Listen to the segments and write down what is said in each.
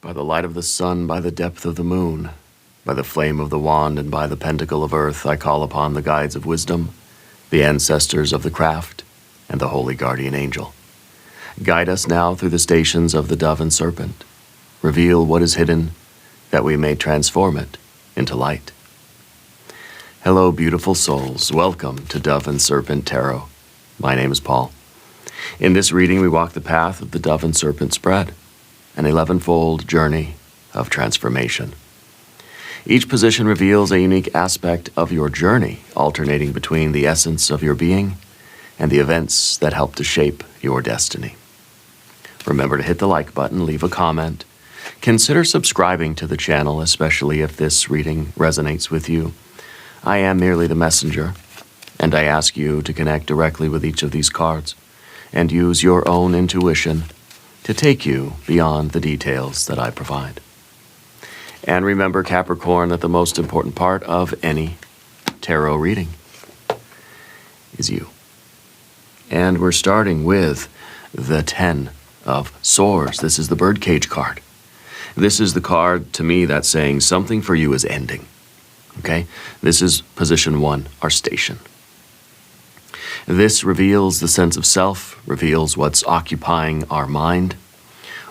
By the light of the sun, by the depth of the moon, by the flame of the wand, and by the pentacle of earth, I call upon the guides of wisdom, the ancestors of the craft, and the holy guardian angel. Guide us now through the stations of the dove and serpent. Reveal what is hidden, that we may transform it into light. Hello, beautiful souls. Welcome to Dove and Serpent Tarot. My name is Paul. In this reading, we walk the path of the dove and serpent spread, an 11-fold journey of transformation. Each position reveals a unique aspect of your journey, alternating between the essence of your being and the events that help to shape your destiny. Remember to hit the like button, leave a comment. Consider subscribing to the channel, especially if this reading resonates with you. I am merely the messenger, and I ask you to connect directly with each of these cards and use your own intuition to take you beyond the details that I provide. And remember, Capricorn, that the most important part of any tarot reading is you. And we're starting with the 10 of Swords. This is the birdcage card. This is the card, to me, that's saying something for you is ending. Okay? This is position 1, our station. This reveals the sense of self, reveals what's occupying our mind,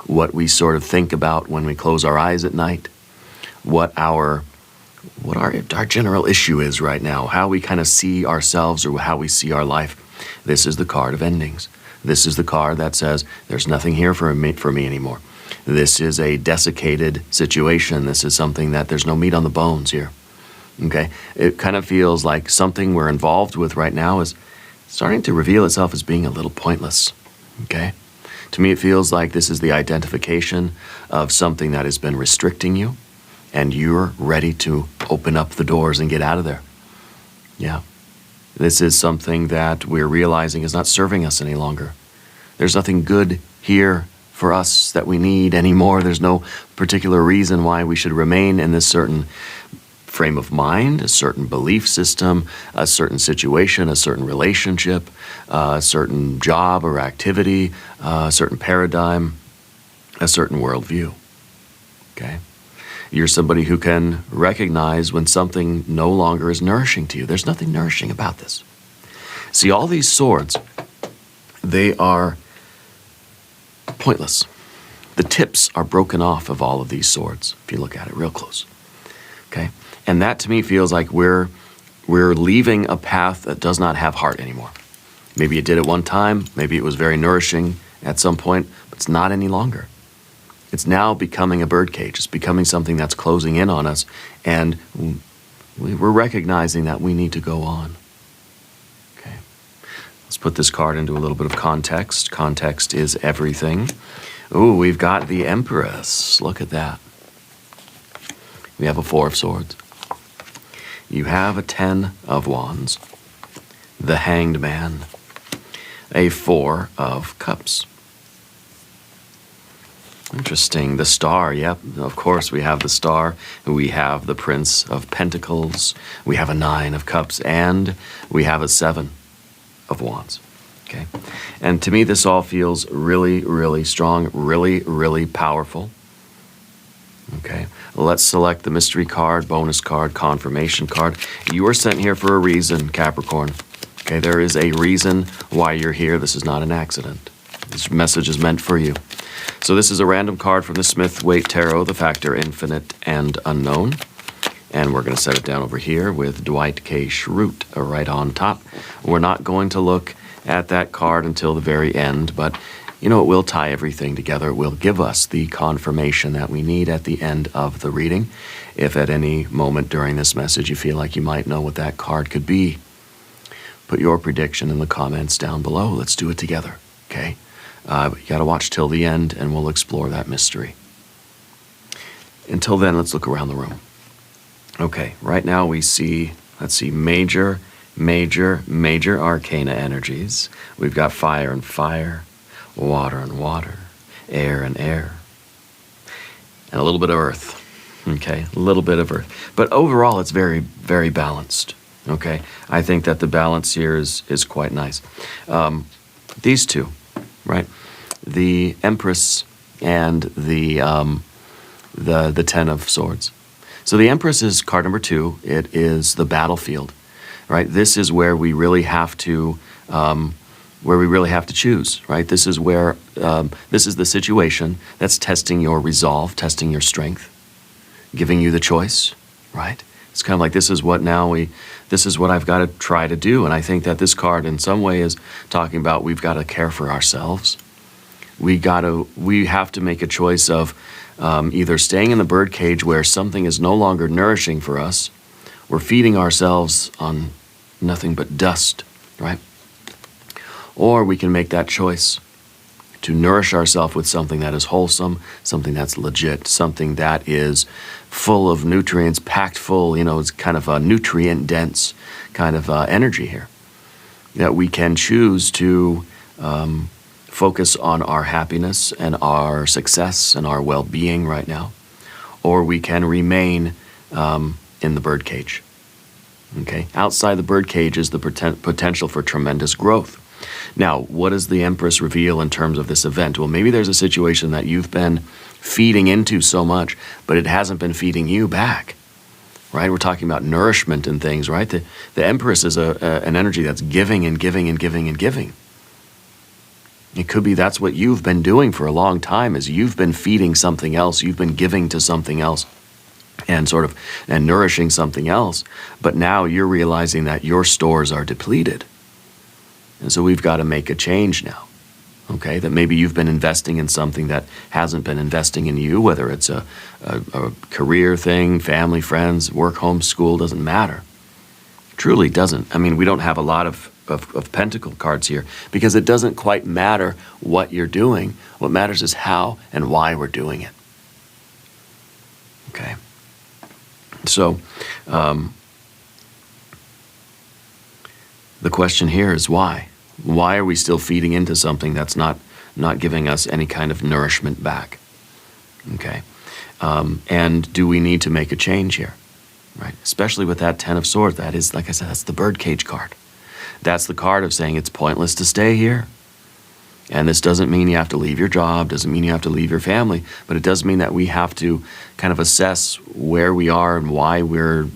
what we sort of think about when we close our eyes at night, what our general issue is right now, how we kind of see ourselves or how we see our life. This is the card of endings. This is the card that says there's nothing here for me anymore. This is a desiccated situation. This is something that there's no meat on the bones here. Okay? It kind of feels like something we're involved with right now is starting to reveal itself as being a little pointless. Okay? To me, it feels like this is the identification of something that has been restricting you, and you're ready to open up the doors and get out of there. Yeah. This is something that we're realizing is not serving us any longer. There's nothing good here for us that we need anymore. There's no particular reason why we should remain in this certain frame of mind, a certain belief system, a certain situation, a certain relationship, a certain job or activity, a certain paradigm, a certain worldview. Okay? You're somebody who can recognize when something no longer is nourishing to you. There's nothing nourishing about this. See, all these swords, they are pointless. The tips are broken off of all of these swords, if you look at it real close. Okay? And that to me feels like we're leaving a path that does not have heart anymore. Maybe it did at one time, maybe it was very nourishing at some point, but it's not any longer. It's now becoming a birdcage. It's becoming something that's closing in on us, and we're recognizing that we need to go on. Okay. Let's put this card into a little bit of context. Context is everything. Ooh, we've got the Empress. Look at that. We have a 4 of Swords. You have a 10 of Wands. The Hanged Man. A 4 of Cups. Interesting. The Star, yep. Of course, we have the Star. We have the Prince of Pentacles. We have a 9 of Cups. And we have a 7 of Wands. Okay? And to me, this all feels really, really strong, really, really powerful. Okay? Let's select the mystery card, bonus card, confirmation card. You are sent here for a reason, Capricorn. Okay? There is a reason why you're here. This is not an accident. This message is meant for you. So this is a random card from the Smith-Waite Tarot, the factor infinite and unknown. And we're going to set it down over here with Dwight K. Schrute right on top. We're not going to look at that card until the very end, but you know, it will tie everything together. It will give us the confirmation that we need at the end of the reading. If at any moment during this message you feel like you might know what that card could be, put your prediction in the comments down below. Let's do it together, okay? But you got to watch till the end, and we'll explore that mystery. Until then, let's look around the room. Okay, right now we see, let's see, major arcana energies. We've got fire and fire, water and water, air and air, and a little bit of earth. Okay, a little bit of earth. But overall, it's very, very balanced. Okay, I think that the balance here is quite nice. These two, right? The Empress and the the Ten of Swords. So the Empress is card number 2. It is the battlefield, right? This is where we really have to choose, right? This is where this is the situation that's testing your resolve, testing your strength, giving you the choice, right? It's kind of like this is what I've got to try to do. And I think that this card in some way is talking about we've got to care for ourselves. We have to make a choice of either staying in the birdcage where something is no longer nourishing for us. We're feeding ourselves on nothing but dust, right? Or we can make that choice to nourish ourselves with something that is wholesome, something that's legit, something that is full of nutrients, packed full, it's kind of a nutrient-dense kind of energy here. That we can choose to focus on our happiness and our success and our well-being right now, or we can remain in the birdcage. Okay? Outside the birdcage is the potential for tremendous growth. Now, what does the Empress reveal in terms of this event? Well, maybe there's a situation that you've been feeding into so much, but it hasn't been feeding you back, right? We're talking about nourishment and things, right? The Empress is an energy that's giving and giving and giving and giving. It could be that's what you've been doing for a long time, is you've been feeding something else, you've been giving to something else, and nourishing something else, but now you're realizing that your stores are depleted. And so we've got to make a change now, okay? That maybe you've been investing in something that hasn't been investing in you, whether it's a career thing, family, friends, work, home, school, doesn't matter. Truly doesn't. I mean, we don't have a lot of pentacle cards here because it doesn't quite matter what you're doing. What matters is how and why we're doing it, okay? So, the question here is why? Why are we still feeding into something that's not giving us any kind of nourishment back? Okay, and do we need to make a change here? Right, especially with that Ten of Swords. That is, like I said, that's the birdcage card. That's the card of saying it's pointless to stay here. And this doesn't mean you have to leave your job, doesn't mean you have to leave your family, but it does mean that we have to kind of assess where we are and why we're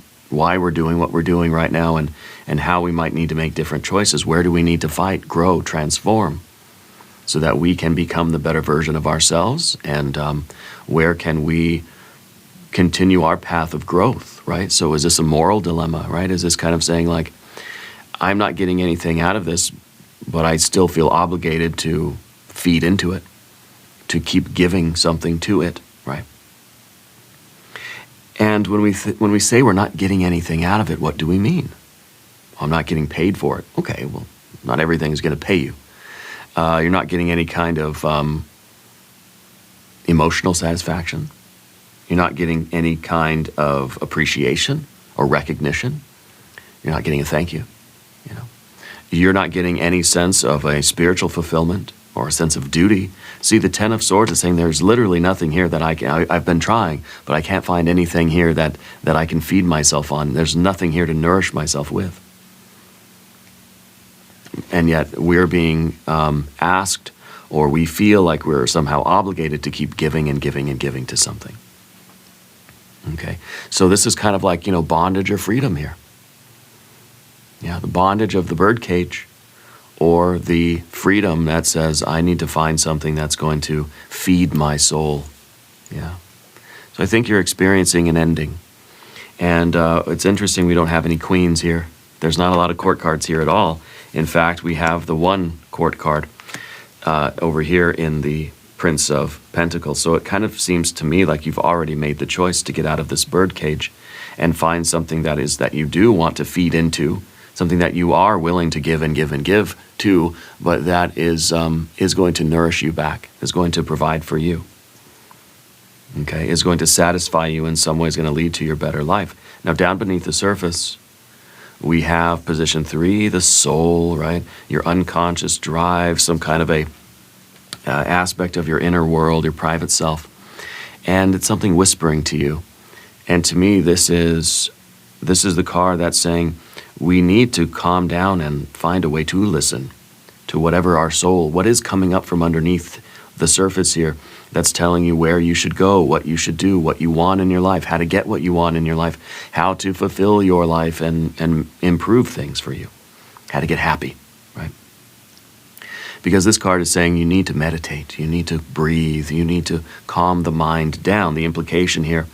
doing what we're doing right now, and how we might need to make different choices. Where do we need to fight, grow, transform, so that we can become the better version of ourselves? And where can we continue our path of growth, right? So is this a moral dilemma, right? Is this kind of saying like, I'm not getting anything out of this, but I still feel obligated to feed into it, to keep giving something to it, right? And when we say we're not getting anything out of it, what do we mean? I'm not getting paid for it. Okay, well, not everything is going to pay you. You're not getting any kind of emotional satisfaction. You're not getting any kind of appreciation or recognition. You're not getting a thank you. You're not getting any sense of a spiritual fulfillment or a sense of duty. See, the Ten of Swords is saying there's literally nothing here that I've been trying, but I can't find anything here that I can feed myself on. There's nothing here to nourish myself with. And yet we're being asked, or we feel like we're somehow obligated to keep giving and giving and giving to something. Okay, so this is kind of like, bondage or freedom here. Yeah, the bondage of the birdcage, or the freedom that says, I need to find something that's going to feed my soul. Yeah. So I think you're experiencing an ending. And it's interesting we don't have any queens here. There's not a lot of court cards here at all. In fact, we have the one court card over here in the Prince of Pentacles. So it kind of seems to me like you've already made the choice to get out of this birdcage and find something that you do want to feed into, something that you are willing to give and give and give to, but that is going to nourish you back, is going to provide for you, okay, is going to satisfy you in some ways, going to lead to your better life. Now, down beneath the surface, we have position 3, the soul, right? Your unconscious drive, some kind of a aspect of your inner world, your private self, and it's something whispering to you. And to me, this is the card that's saying, we need to calm down and find a way to listen to whatever our soul, what is coming up from underneath the surface here that's telling you where you should go, what you should do, what you want in your life, how to get what you want in your life, how to fulfill your life and improve things for you, how to get happy, right? Because this card is saying you need to meditate, you need to breathe, you need to calm the mind down. The implication here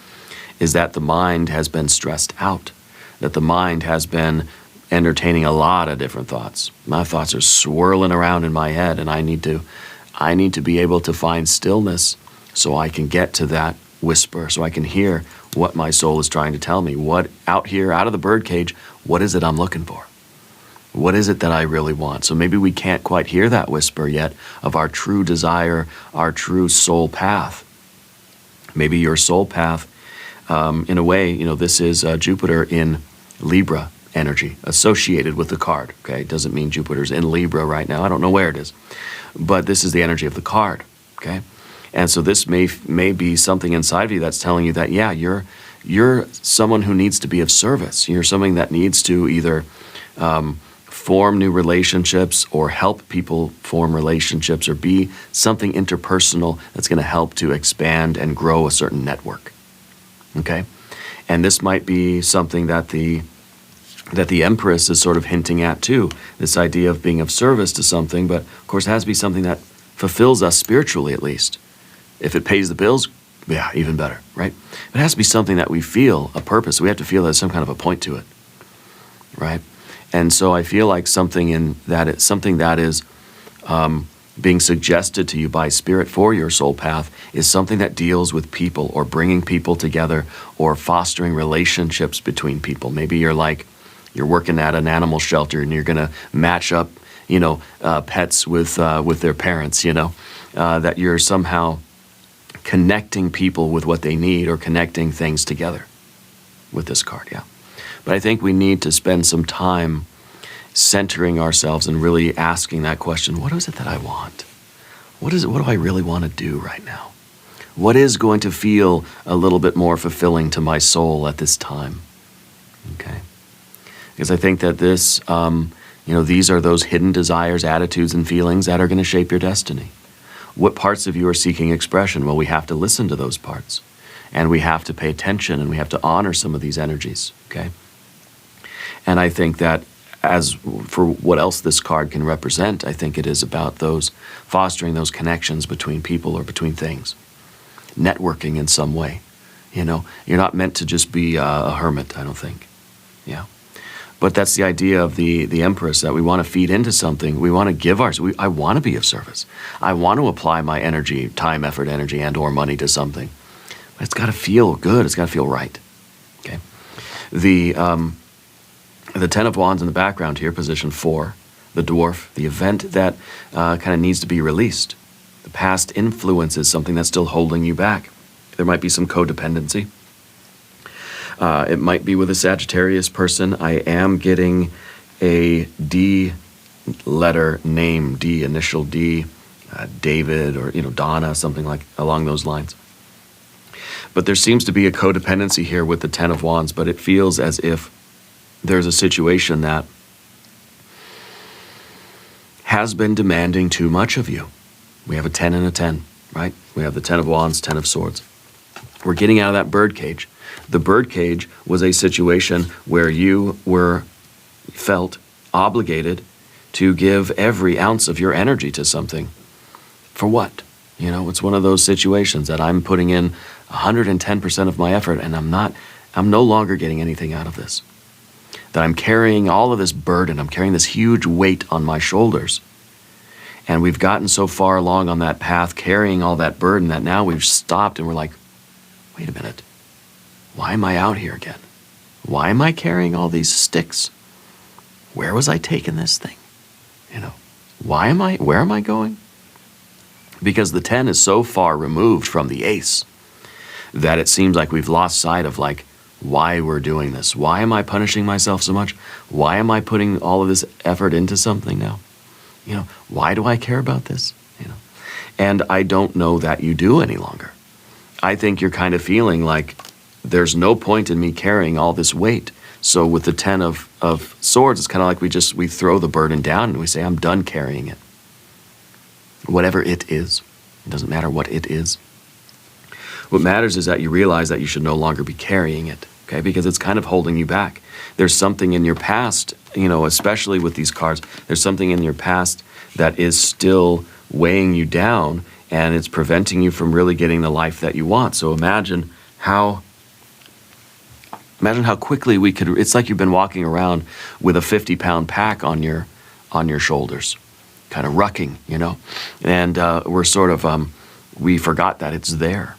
is that the mind has been stressed out, that the mind has been entertaining a lot of different thoughts. My thoughts are swirling around in my head, and I need to be able to find stillness so I can get to that whisper, so I can hear what my soul is trying to tell me. What out here, out of the birdcage, what is it I'm looking for? What is it that I really want? So maybe we can't quite hear that whisper yet of our true desire, our true soul path. Maybe your soul path, in a way, this is Jupiter in Libra energy associated with the card. Okay, it doesn't mean Jupiter's in Libra right now. I don't know where it is, but this is the energy of the card. Okay, and so this may be something inside of you that's telling you that, yeah, you're someone who needs to be of service. You're something that needs to either form new relationships or help people form relationships, or be something interpersonal that's going to help to expand and grow a certain network. Okay, and this might be something that the Empress is sort of hinting at too, this idea of being of service to something, but of course it has to be something that fulfills us spiritually at least. If it pays the bills, yeah, even better, right? It has to be something that we feel a purpose. We have to feel there's some kind of a point to it, right? And so I feel like something that is being suggested to you by Spirit for your soul path is something that deals with people, or bringing people together, or fostering relationships between people. Maybe you're working at an animal shelter and you're going to match up, pets with their parents, that you're somehow connecting people with what they need, or connecting things together with this card, yeah. But I think we need to spend some time centering ourselves and really asking that question, what is it that I want? What do I really want to do right now? What is going to feel a little bit more fulfilling to my soul at this time? Okay. Because I think that this, these are those hidden desires, attitudes, and feelings that are going to shape your destiny. What parts of you are seeking expression? Well, we have to listen to those parts, and we have to pay attention, and we have to honor some of these energies, okay? And I think that as for what else this card can represent, I think it is about fostering those connections between people or between things. Networking in some way, You're not meant to just be a hermit, I don't think, yeah. But that's the idea of the Empress, that we want to feed into something. We want to give I want to be of service. I want to apply my energy, time, effort, energy, and or money to something. But it's got to feel good. It's got to feel right, okay? The Ten of Wands in the background here, position 4, the dwarf, the event that kind of needs to be released. The past influence is something that's still holding you back. There might be some codependency. It might be with a Sagittarius person. I am getting a D letter name, D, initial D, David, or Donna, something like along those lines. But there seems to be a codependency here with the Ten of Wands, but it feels as if there's a situation that has been demanding too much of you. We have a 10 and a 10, right? We have the 10 of Wands, 10 of Swords. We're getting out of that birdcage. The birdcage was a situation where you felt obligated to give every ounce of your energy to something. For what? It's one of those situations that I'm putting in 110% of my effort, and I'm no longer getting anything out of this. That I'm carrying all of this burden, I'm carrying this huge weight on my shoulders. And we've gotten so far along on that path, carrying all that burden, that now we've stopped and we're like, wait a minute, why am I out here again? Why am I carrying all these sticks? Where was I taking this thing? Where am I going? Because the 10 is so far removed from the ace that it seems like we've lost sight of why we're doing this. Why am I punishing myself so much? Why am I putting all of this effort into something now? Why do I care about this? And I don't know that you do any longer. I think you're kind of feeling like there's no point in me carrying all this weight. So with the 10 of Swords, it's kind of like we throw the burden down and we say, I'm done carrying it. Whatever it is. It doesn't matter what it is. What matters is that you realize that you should no longer be carrying it, okay? Because it's kind of holding you back. There's something in your past, especially with these cards, there's something in your past that is still weighing you down, and it's preventing you from really getting the life that you want. So imagine how quickly we could, it's like you've been walking around with a 50-pound pack on your shoulders, kind of rucking, and we're sort of, we forgot that it's there.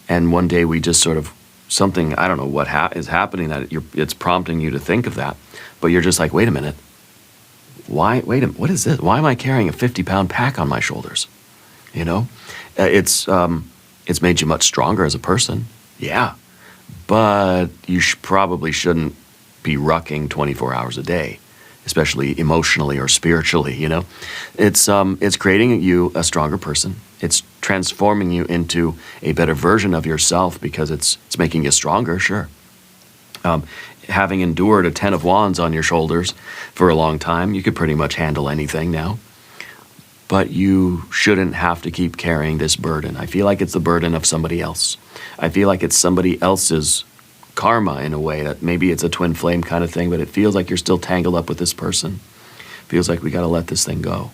And one day we just sort of, something, I don't know what is happening, that it's prompting you to think of that, but you're just like, wait a minute, what is this? Why am I carrying a 50-pound pack on my shoulders? It's made you much stronger as a person, yeah, but you probably shouldn't be rucking 24 hours a day, especially emotionally or spiritually, It's creating you a stronger person. It's transforming you into a better version of yourself because it's making you stronger, sure. Having endured a 10 of Wands on your shoulders for a long time, you could pretty much handle anything now. But you shouldn't have to keep carrying this burden. I feel like it's the burden of somebody else. I feel like it's somebody else's karma in a way, that maybe it's a twin flame kind of thing, but it feels like you're still tangled up with this person. Feels like we got to let this thing go.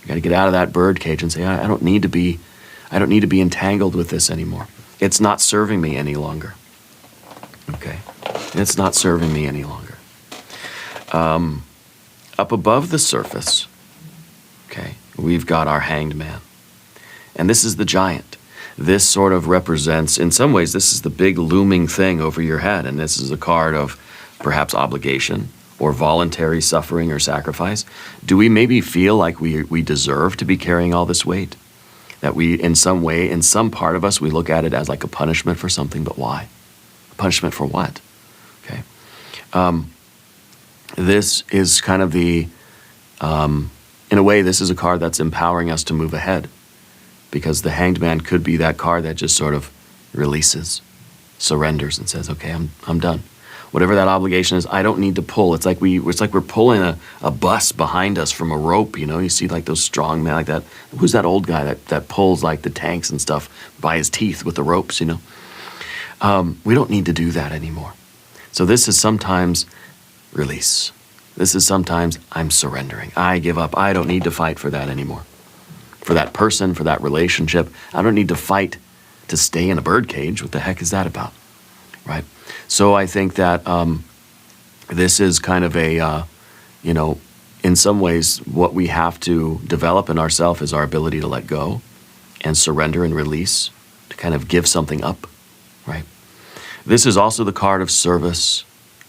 You got to get out of that bird cage and say, I don't need to be entangled with this anymore. It's not serving me any longer. Okay, it's not serving me any longer. Up above the surface, okay, we've got our Hanged Man, and this is the Giant. This sort of represents, in some ways, this is the big looming thing over your head, and this is a card of perhaps obligation or voluntary suffering or sacrifice. Do we maybe feel like we deserve to be carrying all this weight? That we, in some way, in some part of us, we look at it as like a punishment for something, but why? Punishment for what? Okay. This is kind of the, in a way, this is a card that's empowering us to move ahead, because the Hanged Man could be that card that just sort of releases, surrenders, and says, okay, I'm done. Whatever that obligation is, I don't need to pull. It's like we're pulling a bus behind us from a rope, You see like those strong men like that. Who's that old guy that pulls like the tanks and stuff by his teeth with the ropes, We don't need to do that anymore. So this is sometimes release. This is sometimes I'm surrendering. I give up. I don't need to fight for that anymore. For that person, for that relationship. I don't need to fight to stay in a birdcage. What the heck is that about? Right? So I think that this is kind of a, in some ways, what we have to develop in ourselves is our ability to let go and surrender and release, to kind of give something up, right? This is also the card of service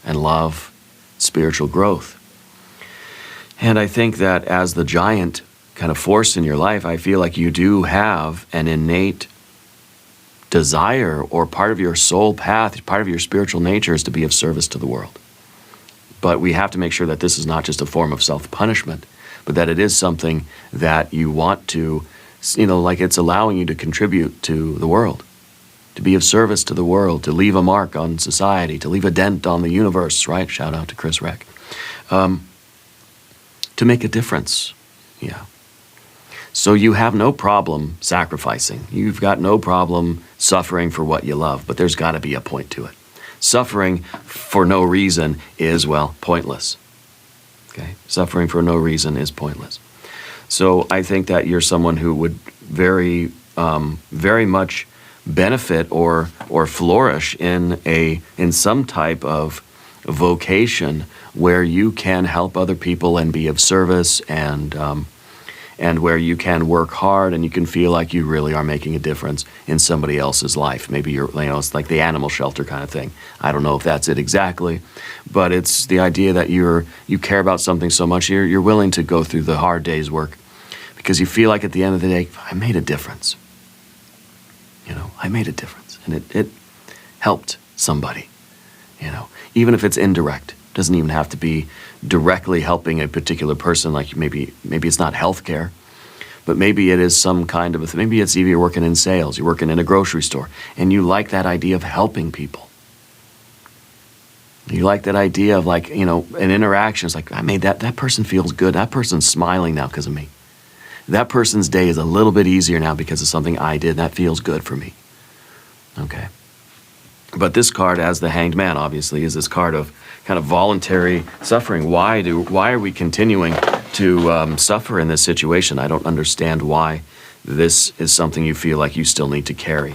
and love, spiritual growth. And I think that as the Giant kind of force in your life, I feel like you do have an innate desire, or part of your soul path, part of your spiritual nature is to be of service to the world. But we have to make sure that this is not just a form of self-punishment, but that it is something that you want to, like it's allowing you to contribute to the world, to be of service to the world, to leave a mark on society, to leave a dent on the universe, right? Shout out to Chris Reck. To make a difference, yeah. So you have no problem sacrificing. You've got no problem suffering for what you love, but there's got to be a point to it. Suffering for no reason is, well, pointless. Okay? Suffering for no reason is pointless. So I think that you're someone who would very much benefit or flourish in some type of vocation where you can help other people and be of service, and where you can work hard and you can feel like you really are making a difference in somebody else's life. Maybe it's like the animal shelter kind of thing. I don't know if that's it exactly, but it's the idea that you care about something so much, you're willing to go through the hard day's work because you feel like at the end of the day, I made a difference. I made a difference, and it helped somebody. Even if it's indirect. Doesn't even have to be directly helping a particular person, like maybe it's not healthcare, but maybe it is some kind of maybe it's even you're working in sales, you're working in a grocery store, and you like that idea of helping people. You like that idea of an interaction. It's like, I made that person feels good. That person's smiling now because of me. That person's day is a little bit easier now because of something I did. That feels good for me. Okay. But this card, as the Hanged Man, obviously, is this card of kind of voluntary suffering. Why are we continuing to suffer in this situation? I don't understand why this is something you feel like you still need to carry.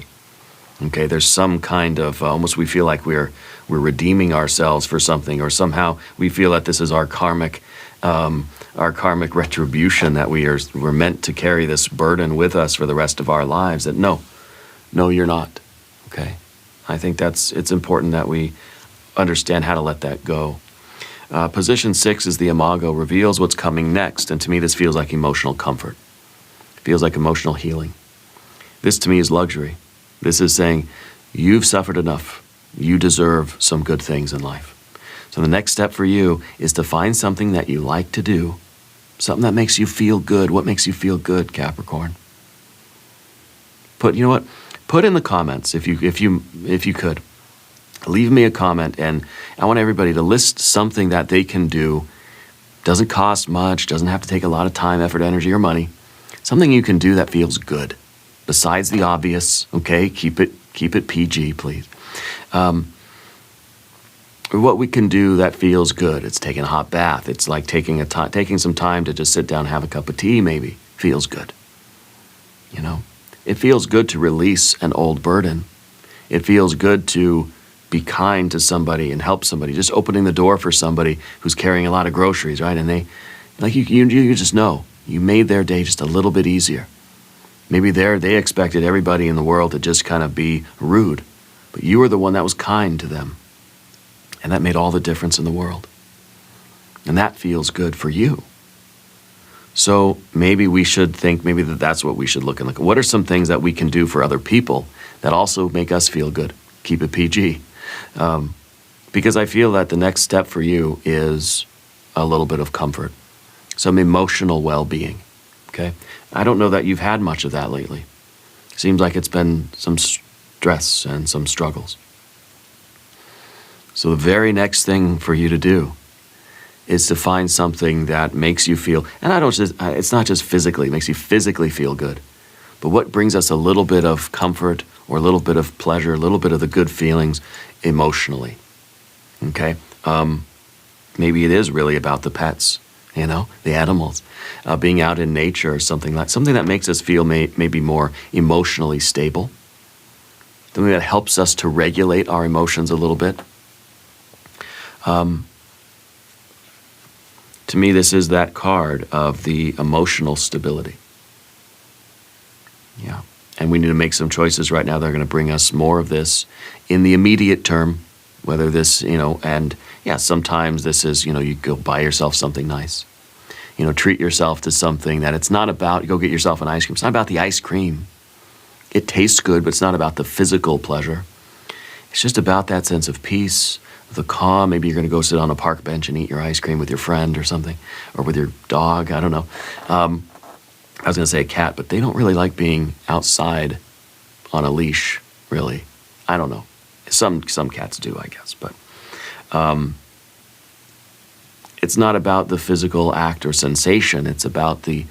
Okay, there's some kind of, almost we feel like we're redeeming ourselves for something, or somehow we feel that this is our karmic retribution, that we're meant to carry this burden with us for the rest of our lives. That no, you're not. Okay, I think it's important that we understand how to let that go. Position 6 is the Imago, reveals what's coming next, and to me this feels like emotional comfort. Feels like emotional healing. This to me is luxury. This is saying, you've suffered enough. You deserve some good things in life. So the next step for you is to find something that you like to do, something that makes you feel good. What makes you feel good, Capricorn? You know what? Put in the comments if you could. Leave me a comment, and I want everybody to list something that they can do. Doesn't cost much, doesn't have to take a lot of time, effort, energy, or money. Something you can do that feels good. Besides the obvious, okay? Keep it PG, please. What we can do that feels good. It's taking a hot bath. It's like taking some time to just sit down and have a cup of tea, maybe. Feels good. You know? It feels good to release an old burden. It feels good to be kind to somebody and help somebody. Just opening the door for somebody who's carrying a lot of groceries, right? And they, like you just know, you made their day just a little bit easier. Maybe they expected everybody in the world to just kind of be rude, but you were the one that was kind to them. And that made all the difference in the world. And that feels good for you. So maybe we should think, maybe that's what we should look at. What are some things that we can do for other people that also make us feel good? Keep it PG. Because I feel that the next step for you is a little bit of comfort, some emotional well-being. Okay? I don't know that you've had much of that lately. Seems like it's been some stress and some struggles. So the very next thing for you to do is to find something that makes you feel, and it's not just physically, it makes you physically feel good, but what brings us a little bit of comfort or a little bit of pleasure, a little bit of the good feelings emotionally. Okay? Maybe it is really about the pets. You know, the animals, being out in nature, or something that makes us feel maybe more emotionally stable, something that helps us to regulate our emotions a little bit. To me, this is that card of the emotional stability. Yeah, and we need to make some choices right now that are going to bring us more of this in the immediate term. Whether this, and yeah, sometimes this is, you go buy yourself something nice. Treat yourself to something that it's not about, you go get yourself an ice cream. It's not about the ice cream. It tastes good, but it's not about the physical pleasure. It's just about that sense of peace, the calm. Maybe you're going to go sit on a park bench and eat your ice cream with your friend or something, or with your dog, I don't know. I was going to say a cat, but they don't really like being outside on a leash, really. I don't know. Some cats do, I guess, but it's not about the physical act or sensation. It's about the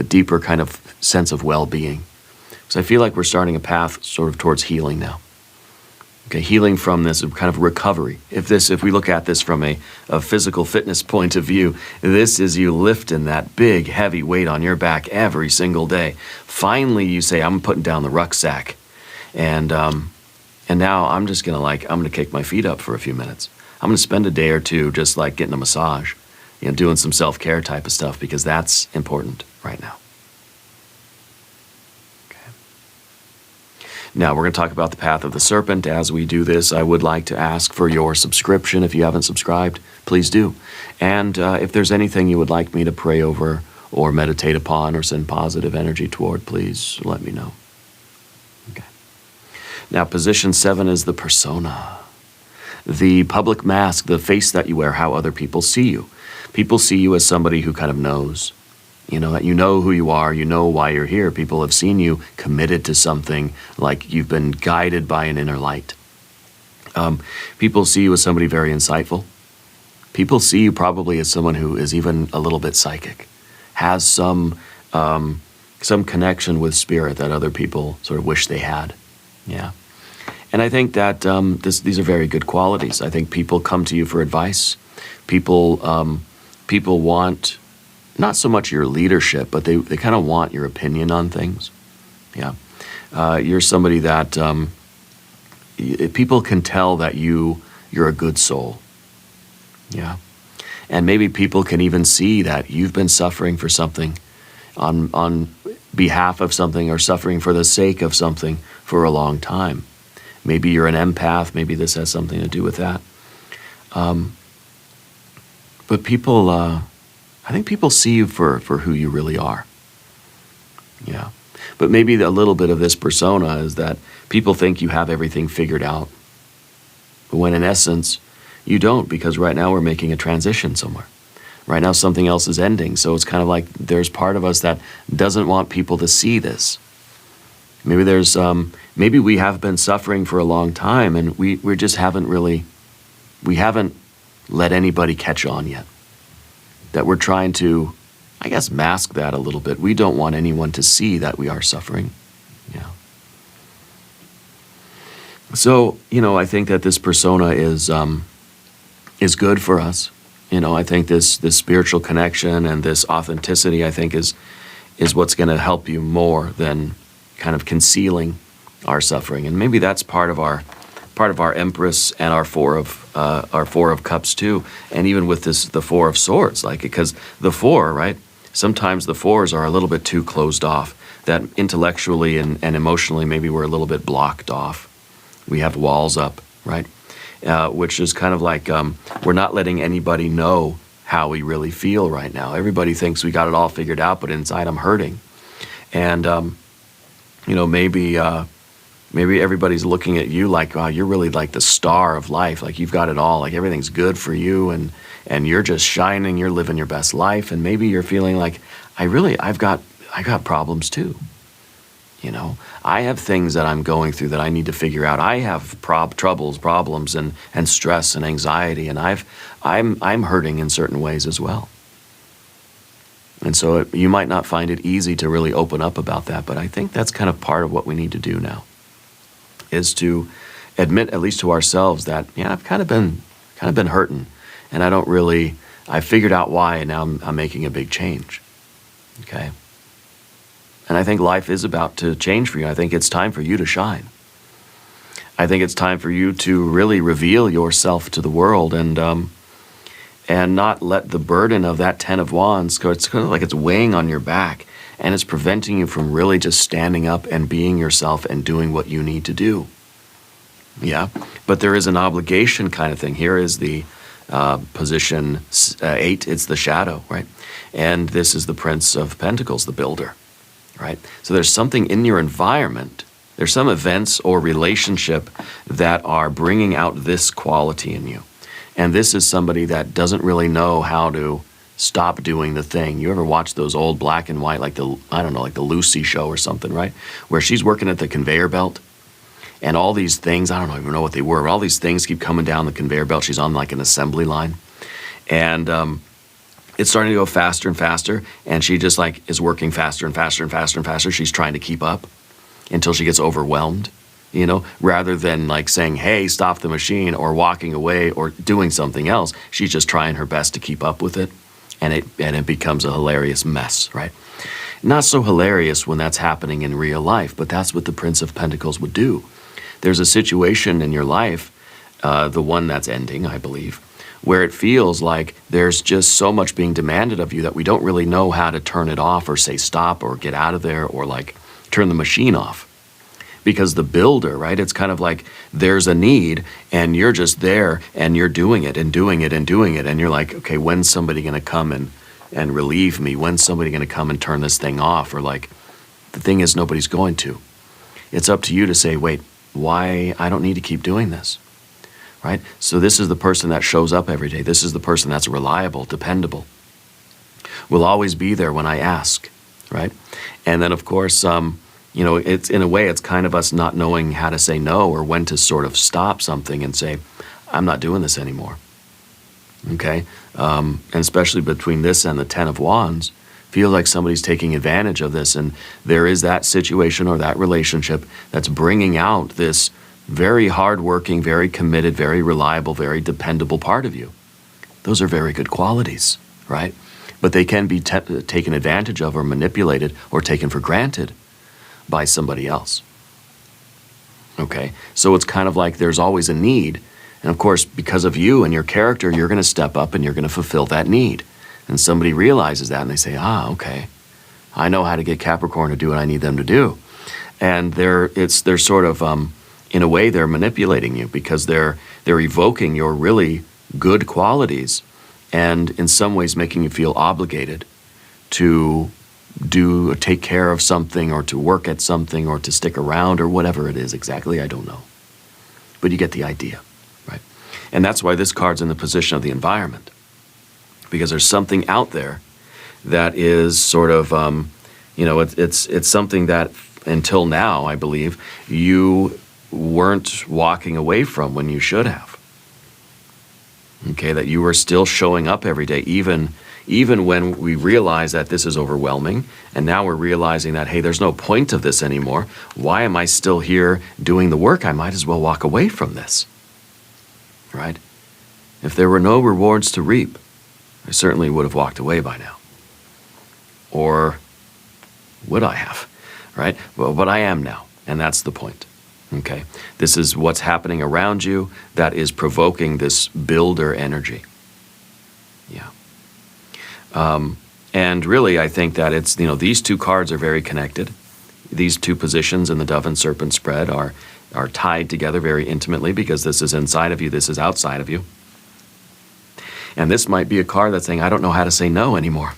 deeper kind of sense of well-being. So I feel like we're starting a path sort of towards healing now. Okay, healing from this kind of recovery. If we look at this from a physical fitness point of view, this is you lifting that big, heavy weight on your back every single day. Finally, you say, I'm putting down the rucksack. And now I'm just I'm gonna kick my feet up for a few minutes. I'm gonna spend a day or two just like getting a massage, doing some self-care type of stuff, because that's important right now. Okay. Now we're gonna talk about the path of the serpent. As we do this, I would like to ask for your subscription. If you haven't subscribed, please do. And if there's anything you would like me to pray over or meditate upon or send positive energy toward, please let me know. Okay. Now, position 7 is the persona. The public mask, the face that you wear, how other people see you. People see you as somebody who kind of knows. That you know who you are, you know why you're here. People have seen you committed to something, like you've been guided by an inner light. People see you as somebody very insightful. People see you probably as someone who is even a little bit psychic, has some some connection with spirit that other people sort of wish they had. Yeah. And I think that these are very good qualities. I think people come to you for advice. People want not so much your leadership, but they kind of want your opinion on things. Yeah. You're somebody that people can tell that you're a good soul. Yeah. And maybe people can even see that you've been suffering for something on behalf of something, or suffering for the sake of something for a long time. Maybe you're an empath. Maybe this has something to do with that. But people, I think people see you for who you really are. Yeah. But maybe a little bit of this persona is that people think you have everything figured out. But when in essence, you don't, because right now we're making a transition somewhere. Right now something else is ending. So it's kind of like there's part of us that doesn't want people to see this. Maybe there's, maybe we have been suffering for a long time, and we just haven't let anybody catch on yet. That we're trying to, I guess, mask that a little bit. We don't want anyone to see that we are suffering. Yeah. So, I think that this persona is good for us. I think this spiritual connection and this authenticity, I think, is what's going to help you more than kind of concealing our suffering. And maybe that's part of our Empress and our Four of Cups too. And even with the Four of Swords, because the Four, right? Sometimes the Fours are a little bit too closed off. That intellectually and emotionally, maybe we're a little bit blocked off. We have walls up, right? Which is kind of like we're not letting anybody know how we really feel right now. Everybody thinks we got it all figured out, but inside I'm hurting. And, maybe everybody's looking at you like, wow, you're really like the star of life. Like you've got it all, like everything's good for you, and you're just shining, you're living your best life. And maybe you're feeling like, I've got problems too. I have things that I'm going through that I need to figure out. I have problems, and stress and anxiety, and I'm hurting in certain ways as well. And so you might not find it easy to really open up about that, but I think that's kind of part of what we need to do now, is to admit, at least to ourselves, that I've kind of been hurting, and I figured out why, and now I'm making a big change. Okay. And I think life is about to change for you. I think it's time for you to shine. I think it's time for you to really reveal yourself to the world, and not let the burden of that Ten of Wands go. It's kind of like it's weighing on your back, and it's preventing you from really just standing up and being yourself and doing what you need to do. Yeah, but there is an obligation kind of thing. Here is the position 8. It's the shadow, right? And this is the Prince of Pentacles, the builder. Right? So there's something in your environment, there's some events or relationship that are bringing out this quality in you. And this is somebody that doesn't really know how to stop doing the thing. You ever watch those old black and white, like the Lucy show or something, right? Where she's working at the conveyor belt, and all these things, I don't even know what they were, but all these things keep coming down the conveyor belt. She's on like an assembly line. And it's starting to go faster and faster, and she just is working faster and faster and faster and faster. She's trying to keep up until she gets overwhelmed, rather than saying, hey, stop the machine, or walking away or doing something else. She's just trying her best to keep up with it, and it becomes a hilarious mess, right? Not so hilarious when that's happening in real life, but that's what the Prince of Pentacles would do. There's a situation in your life, the one that's ending, I believe, where it feels like there's just so much being demanded of you that we don't really know how to turn it off, or say stop, or get out of there, or turn the machine off. Because the builder, right, it's kind of like there's a need, and you're just there, and you're doing it and doing it and doing it, and you're like, okay, when's somebody going to come and relieve me? When's somebody going to come and turn this thing off? Or the thing is, nobody's going to. It's up to you to say, wait, why? I don't need to keep doing this. Right? So this is the person that shows up every day. This is the person that's reliable, dependable. Will always be there when I ask, right? And then, of course, it's in a way, it's kind of us not knowing how to say no, or when to sort of stop something and say, I'm not doing this anymore. Okay? And especially between this and the Ten of Wands, Feel like somebody's taking advantage of this, and there is that situation or that relationship that's bringing out this very hardworking, very committed, very reliable, very dependable part of you. Those are very good qualities, right? But they can be taken advantage of or manipulated or taken for granted by somebody else. Okay, so it's kind of like there's always a need. And of course, because of you and your character, you're going to step up and you're going to fulfill that need. And somebody realizes that and they say, okay, I know how to get Capricorn to do what I need them to do. And they're sort of, in a way, they're manipulating you because they're evoking your really good qualities and in some ways making you feel obligated to do or take care of something or to work at something or to stick around or whatever it is exactly, I don't know. But you get the idea, right? And that's why this card's in the position of the environment, because there's something out there that is sort of, it's something that until now, I believe, you weren't walking away from when you should have. Okay, that you were still showing up every day, even when we realize that this is overwhelming, and now we're realizing that, hey, there's no point of this anymore. Why am I still here doing the work? I might as well walk away from this, right? If there were no rewards to reap, I certainly would have walked away by now. Or would I have, right? Well, but I am now, and that's the point. Okay, this is what's happening around you that is provoking this builder energy. Yeah. And really, I think that it's, these two cards are very connected. These two positions in the Dove and Serpent spread are tied together very intimately because this is inside of you, this is outside of you. And this might be a card that's saying, I don't know how to say no anymore.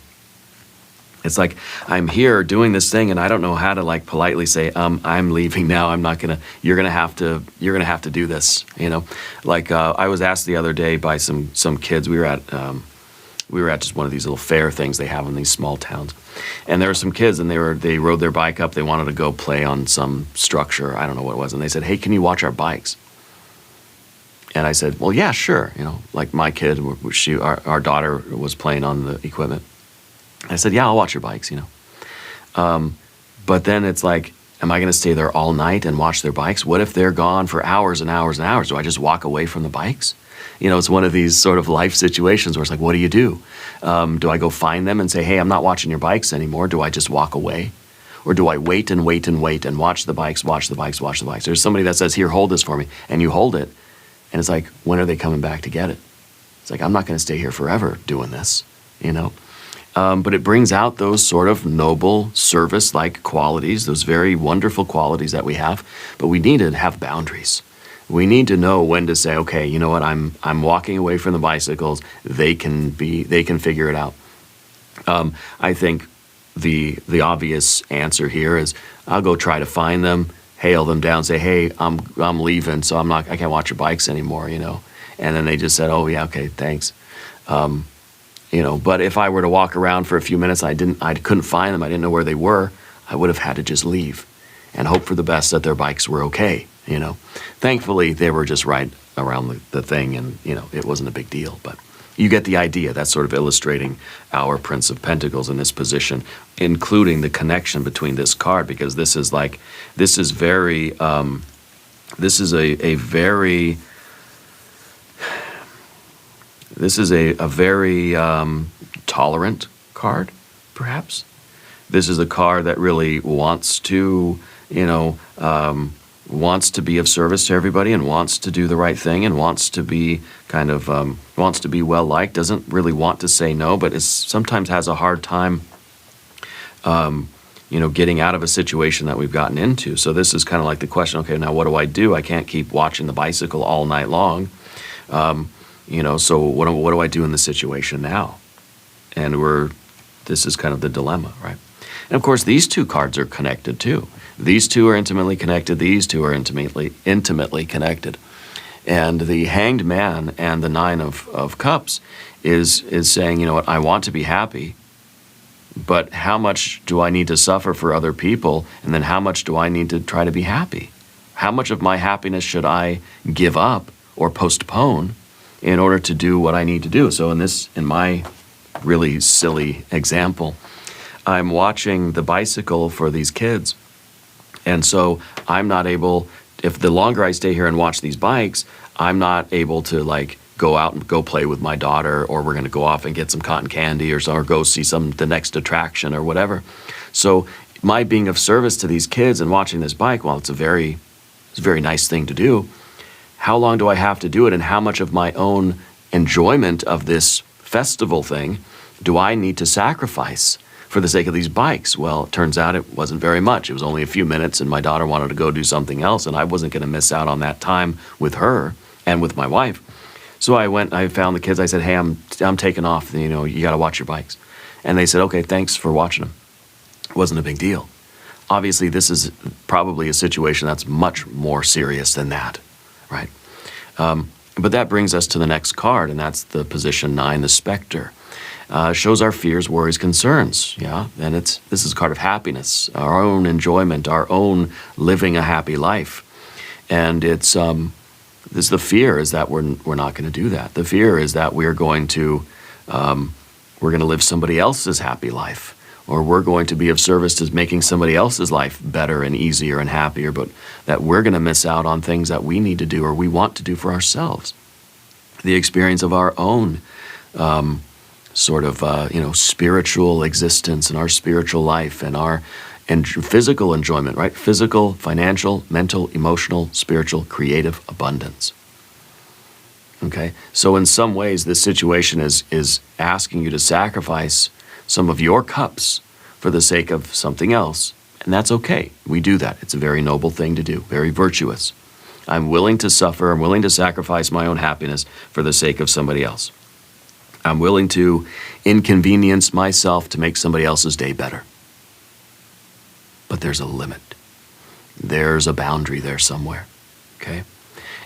It's like, I'm here doing this thing and I don't know how to like politely say, I'm leaving now. I'm not gonna, you're gonna have to do this, Like I was asked the other day by some kids, we were at just one of these little fair things they have in these small towns. And there were some kids and they rode their bike up, they wanted to go play on some structure, I don't know what it was, and they said, hey, can you watch our bikes? And I said, well, yeah, sure, like my kid, our daughter was playing on the equipment. I said, yeah, I'll watch your bikes, But then it's like, am I going to stay there all night and watch their bikes? What if they're gone for hours and hours and hours? Do I just walk away from the bikes? It's one of these sort of life situations where it's like, what do you do? Do I go find them and say, hey, I'm not watching your bikes anymore? Do I just walk away? Or do I wait and wait and wait and watch the bikes, watch the bikes, watch the bikes? There's somebody that says, here, hold this for me. And you hold it. And it's like, when are they coming back to get it? It's like, I'm not going to stay here forever doing this, But it brings out those sort of noble service-like qualities, those very wonderful qualities that we have. But we need to have boundaries. We need to know when to say, okay, you know what? I'm walking away from the bicycles. They can figure it out. I think the obvious answer here is I'll go try to find them, hail them down, say, hey, I'm leaving, so I can't watch your bikes anymore, And then they just said, oh yeah, okay, thanks. But if I were to walk around for a few minutes, I couldn't find them, I didn't know where they were, I would have had to just leave and hope for the best that their bikes were okay, Thankfully, they were just right around the thing and, it wasn't a big deal, but you get the idea. That's sort of illustrating our Prince of Pentacles in this position, including the connection between this card, because this is very tolerant card, perhaps. This is a card that really wants to, wants to be of service to everybody and wants to do the right thing and wants to be wants to be well liked, doesn't really want to say no, but sometimes has a hard time, getting out of a situation that we've gotten into. So this is kind of like the question, okay, now what do I do? I can't keep watching the bicycle all night long. So what do I do in the situation now? And this is kind of the dilemma, right? And of course, these two cards are connected too. These two are intimately connected. These two are intimately connected. And the Hanged Man and the Nine of Cups is saying, you know what, I want to be happy, but how much do I need to suffer for other people? And then how much do I need to try to be happy? How much of my happiness should I give up or postpone in order to do what I need to do? So in my really silly example, I'm watching the bicycle for these kids. And so I'm not able, if the longer I stay here and watch these bikes, I'm not able to like go out and go play with my daughter, or we're going to go off and get some cotton candy or go see the next attraction or whatever. So my being of service to these kids and watching this bike, well, it's a very nice thing to do. How long do I have to do it, and how much of my own enjoyment of this festival thing do I need to sacrifice for the sake of these bikes? Well, it turns out it wasn't very much. It was only a few minutes, and my daughter wanted to go do something else, and I wasn't going to miss out on that time with her and with my wife. So I found the kids. I said, hey, I'm taking off. You know, you got to watch your bikes. And they said, okay, thanks for watching them. It wasn't a big deal. Obviously, this is probably a situation that's much more serious than that, right? But that brings us to the next card, and that's the position 9, the Spectre. Shows our fears, worries, concerns, yeah? And this is a card of happiness, our own enjoyment, our own living a happy life. And the fear is that we're not going to do that. The fear is that we're going to live somebody else's happy life, or we're going to be of service to making somebody else's life better and easier and happier, but that we're going to miss out on things that we need to do or we want to do for ourselves. The experience of our own spiritual existence and our spiritual life and our physical enjoyment, right? Physical, financial, mental, emotional, spiritual, creative abundance. Okay? So in some ways, this situation is asking you to sacrifice some of your cups for the sake of something else. And that's okay. We do that. It's a very noble thing to do, very virtuous. I'm willing to suffer. I'm willing to sacrifice my own happiness for the sake of somebody else. I'm willing to inconvenience myself to make somebody else's day better. But there's a limit. There's a boundary there somewhere. Okay?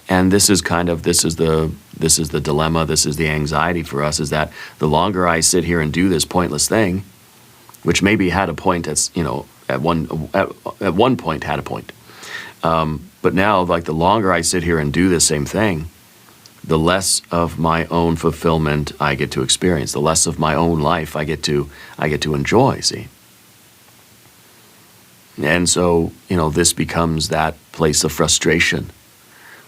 And this is the dilemma, this is the anxiety for us, is that the longer I sit here and do this pointless thing, which maybe had a point at one point had a point. But now, like, the longer I sit here and do the same thing, the less of my own fulfillment I get to experience, the less of my own life I get to enjoy, see? And so, this becomes that place of frustration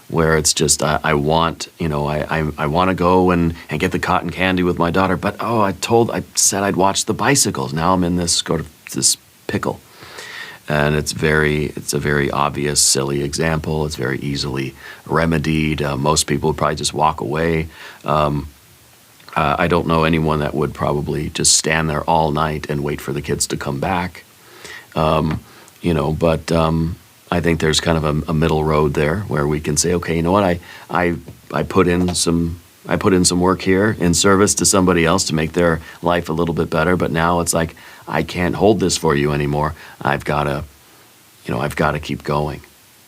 where it's just, I want to go and get the cotton candy with my daughter, but I said I'd watch the bicycles. Now I'm in this pickle. And it's a very obvious, silly example. It's very easily remedied. Most people would probably just walk away. I don't know anyone that would probably just stand there all night and wait for the kids to come back. But I think there's kind of a middle road there where we can say, okay, you know what, I put in some work here in service to somebody else to make their life a little bit better, but now it's like, I can't hold this for you anymore. I've got to keep going,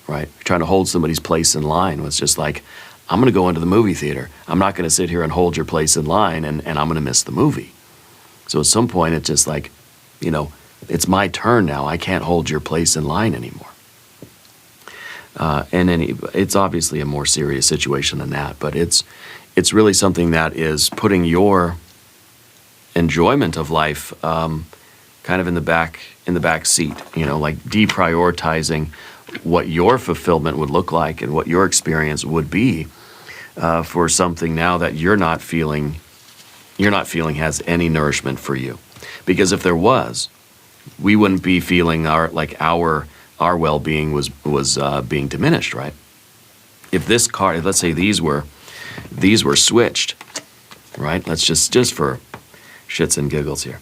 right? Trying to hold somebody's place in line was just like, I'm going to go into the movie theater. I'm not going to sit here and hold your place in line, and I'm going to miss the movie. So at some point, it's just like, it's my turn now. I can't hold your place in line anymore. It's obviously a more serious situation than that, but it's really something that is putting your enjoyment of life kind of in the back seat, like deprioritizing what your fulfillment would look like and what your experience would be for something now that you're not feeling has any nourishment for you. Because if there was, we wouldn't be feeling our well-being was being diminished, right? If this card, let's say these were switched, right? Let's just for shits and giggles here.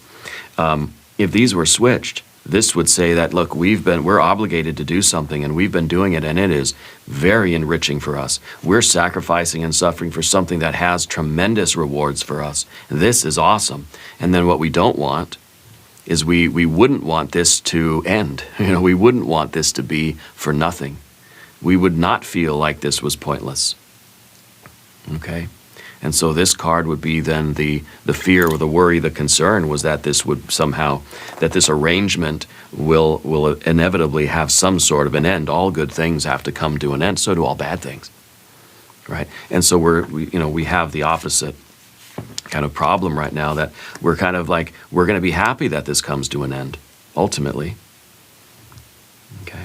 If these were switched, this would say that, look, we're obligated to do something, and we've been doing it, and it is very enriching for us. We're sacrificing and suffering for something that has tremendous rewards for us. This is awesome. And then what we don't want is we wouldn't want this to end. We wouldn't want this to be for nothing. We would not feel like this was pointless. Okay? And so this card would be then the fear or the worry, the concern was that this would somehow, that this arrangement will inevitably have some sort of an end. All good things have to come to an end, so do all bad things. Right? And so we have the opposite kind of problem right now, that we're kind of like, we're going to be happy that this comes to an end, ultimately. Okay.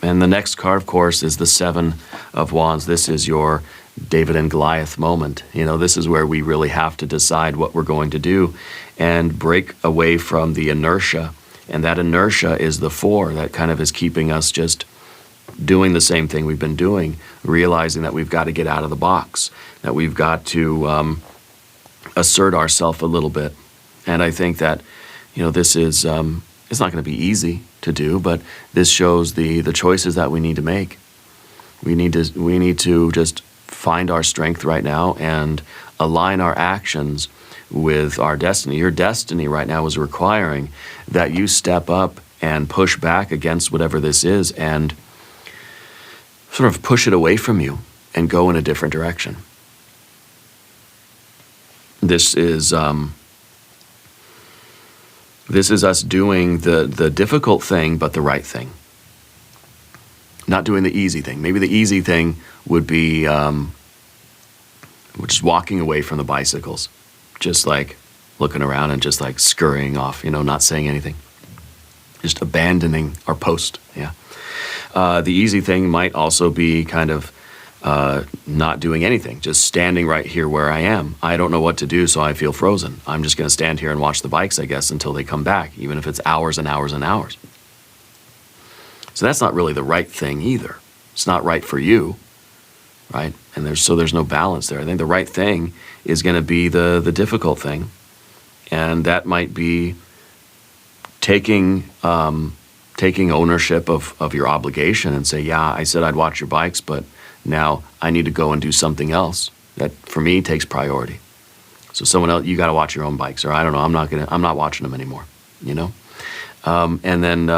And the next card, of course, is the Seven of Wands. This is your David and Goliath moment. You know, this is where we really have to decide what we're going to do and break away from the inertia. And that inertia is the Four that kind of is keeping us just doing the same thing we've been doing, realizing that we've got to get out of the box, that we've got to assert ourselves a little bit. And I think that, you know, this is, it's not going to be easy to do, but this shows the choices that we need to make. We need to just find our strength right now and align our actions with our destiny. Your destiny right now is requiring that you step up and push back against whatever this is and sort of push it away from you and go in a different direction. This is us doing the difficult thing, but the right thing. Not doing the easy thing. Maybe the easy thing would be just walking away from the bicycles, just like looking around and just like scurrying off, you know, not saying anything, just abandoning our post. Yeah. The easy thing might also be kind of not doing anything, just standing right here where I am. I don't know what to do, so I feel frozen. I'm just going to stand here and watch the bikes, I guess, until they come back, even if it's hours and hours and hours. So that's not really the right thing either. It's not right for you, right? And there's no balance there. I think the right thing is going to be the difficult thing, and that might be taking ownership of your obligation and say, yeah, I said I'd watch your bikes, but now I need to go and do something else that for me takes priority. So someone else, you got to watch your own bikes, or I don't know, I'm not watching them anymore, you know? And then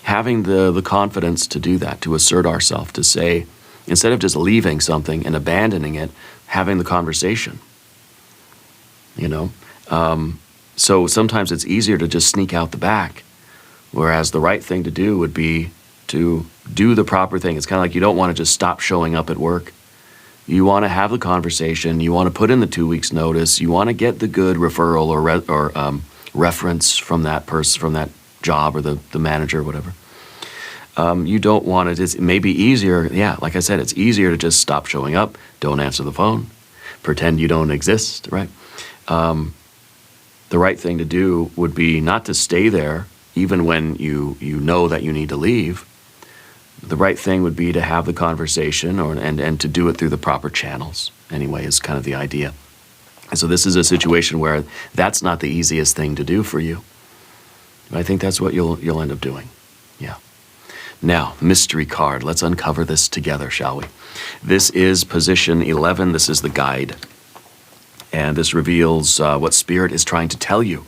having the confidence to do that, to assert ourselves, to say, instead of just leaving something and abandoning it, having the conversation, you know? So sometimes it's easier to just sneak out the back, whereas the right thing to do would be to do the proper thing. It's kind of like you don't want to just stop showing up at work. You want to have the conversation. You want to put in the 2 weeks notice. You want to get the good referral or reference from that person, from that job, or the manager or whatever. You don't want to, it may be easier, yeah, like I said, it's easier to just stop showing up, don't answer the phone, pretend you don't exist, right? The right thing to do would be not to stay there even when you know that you need to leave. The right thing would be to have the conversation and to do it through the proper channels, anyway, is kind of the idea. And so this is a situation where that's not the easiest thing to do for you. I think that's what you'll end up doing. Yeah. Now, mystery card. Let's uncover this together, shall we? This is position 11. This is the guide. And this reveals what Spirit is trying to tell you.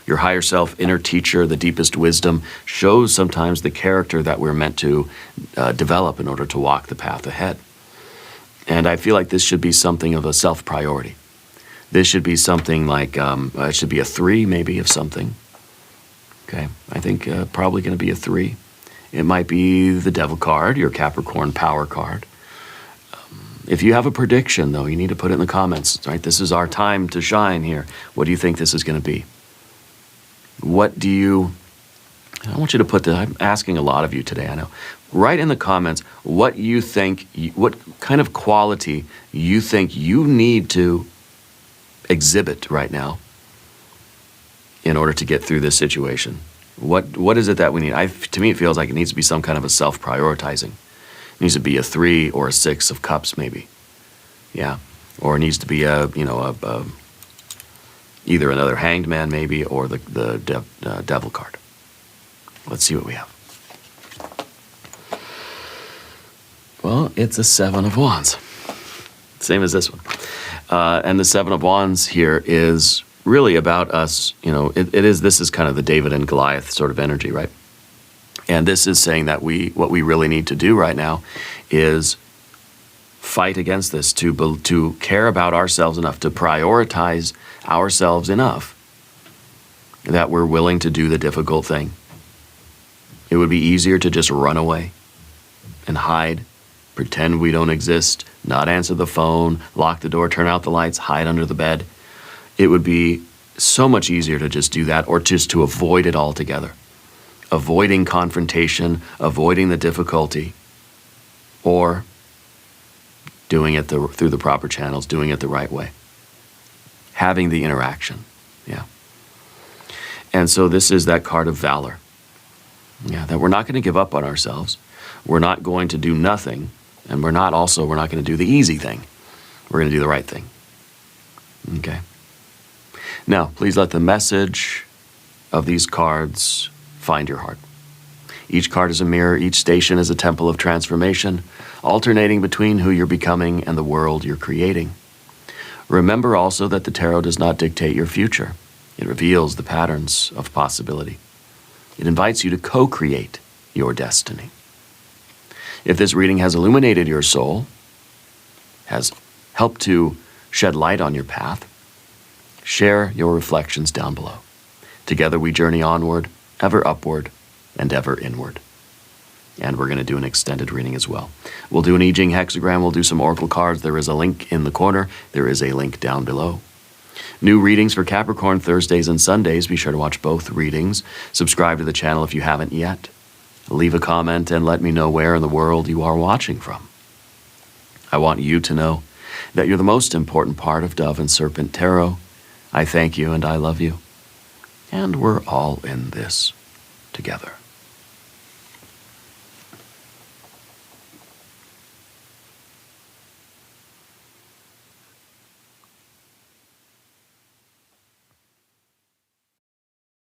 Your higher self, inner teacher, the deepest wisdom, shows sometimes the character that we're meant to develop in order to walk the path ahead. And I feel like this should be something of a self-priority. This should be something like, it should be a 3 maybe of something. Okay, I think probably going to be a 3. It might be the Devil card, your Capricorn power card. If you have a prediction, though, you need to put it in the comments, right? This is our time to shine here. What do you think this is going to be? I want you to put I'm asking a lot of you today, I know. Write in the comments what you think, what kind of quality you think you need to exhibit right now in order to get through this situation. What is it that we need? To me, it feels like it needs to be some kind of a self-prioritizing. It needs to be a 3 or a 6 of cups, maybe. Yeah. Or it needs to be either another hanged man, maybe, or the devil card. Let's see what we have. Well, it's a 7 of Wands. Same as this one. And the 7 of Wands here is really about us, you know, this is kind of the David and Goliath sort of energy, right? And this is saying that what we really need to do right now is fight against this, to care about ourselves enough, to prioritize ourselves enough that we're willing to do the difficult thing. It would be easier to just run away and hide, pretend we don't exist, not answer the phone, lock the door, turn out the lights, hide under the bed. It would be so much easier to just do that, or just to avoid it altogether. Avoiding confrontation, avoiding the difficulty, or doing it through the proper channels, doing it the right way. Having the interaction, yeah. And so this is that card of valor. Yeah, that we're not going to give up on ourselves. We're not going to do nothing, and we're not going to do the easy thing. We're going to do the right thing. Okay. Now, please let the message of these cards find your heart. Each card is a mirror, each station is a temple of transformation, alternating between who you're becoming and the world you're creating. Remember also that the tarot does not dictate your future. It reveals the patterns of possibility. It invites you to co-create your destiny. If this reading has illuminated your soul, has helped to shed light on your path, share your reflections down below. Together we journey onward, ever upward, and ever inward. And we're going to do an extended reading as well. We'll do an I Ching hexagram, we'll do some oracle cards. There is a link in the corner. There is a link down below. New readings for Capricorn Thursdays and Sundays. Be sure to watch both readings. Subscribe to the channel if you haven't yet. Leave a comment and let me know where in the world you are watching from. I want you to know that you're the most important part of Dove and Serpent Tarot. I thank you and I love you. And we're all in this together.